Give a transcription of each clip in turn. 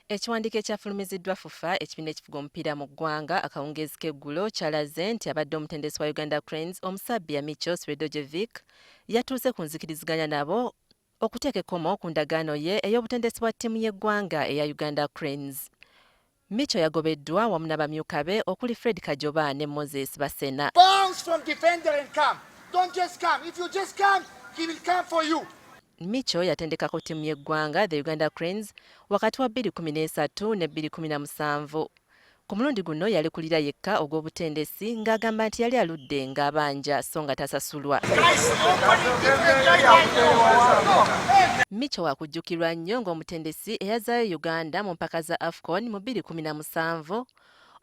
Ekiwandiiko ekyafulumiziddwa Fufa ekibiina ekifuga omupiira mu ggwanga Akawungeezi k'eggulo kyalaze nti abadde omutendesi wa Uganda Cranes omusajja Micho Sredojevic yatuuse ku nzikiriziganya nabo okuteeka ekkomo ku ndagaano ye ey'obutendesi bwa ttiimu y'eggwanga eya Uganda Cranes. Micho yagobeddwa wamu n'abamyuka be okuli Fred Kajoba ne Moses Basena. Bounce from defender and come. Don't just come. If you just come, he will come for you. Micho yatendekako ttiimu y'eggwanga the Uganda Cranes wakati wa 2013 ne 2017. Ku mulundi guno yalekulira yekka ogw'obutendesi ng'agamba nti yali aludde ng'abanja so nga tasasulwa. Micho wakujjukirwa nnyo ng'omutendesi eyazaayo Uganda mu mpaka za AFCON mu 2017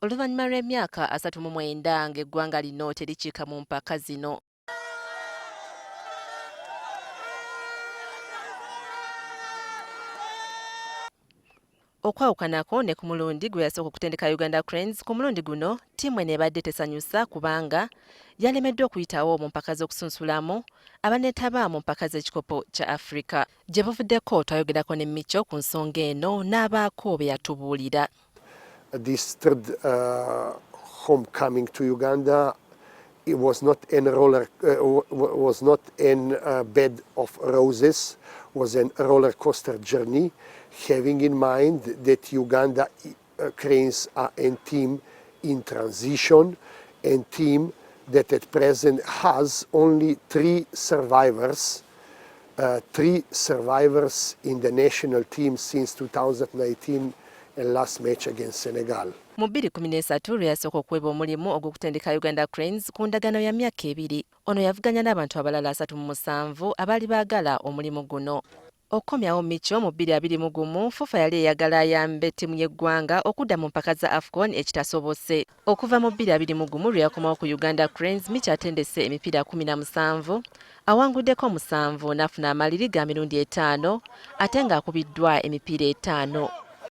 oluvannyuma lw'emyaka 39 ng'eggwanga lino terikiika mu mpaka zino. Okwawukanako ne ku mulundi gwe yasooka okutendeka Uganda Cranes, ku mulundi guno ttiimu n'ebadde tesanyusa kubanga yalemeddwa okuyitawo mu mpaka z'okusunsulamu abaneetaba mu mpaka z'ekikopo kya Africa. Gye buvuddeko twayogerako ne Micho ku nsonga eno n'abaako be yatubuulira. This third homecoming to Uganda, it was not in bed of roses, was a roller coaster journey, having in mind that Uganda Cranes are a team in transition, a team that at present has only three survivors in the national team since 2019 and last match against Senegal. Mu 2013 lwe yasooka okuweebwa omulimu ogw'okutendeka Uganda Cranes ku ndagaano ya myaka 2. Ono yavuganya n'abantu abalala 37 abaali baagala omulimu guno. Okukomyawo Micho mu 2021, Fufa yali eyagala ayambe ttiimu y'eggwanga okudda mu mpaka za AFCON ekitasobose. Okuva mu 2021 lwe yakomawo ku Uganda Cranes, Micho atendese emipiira 17, awanguddeko 7 n'afuna amaliri ga mirundi 5 ate ng'akubiddwa emipiira 5.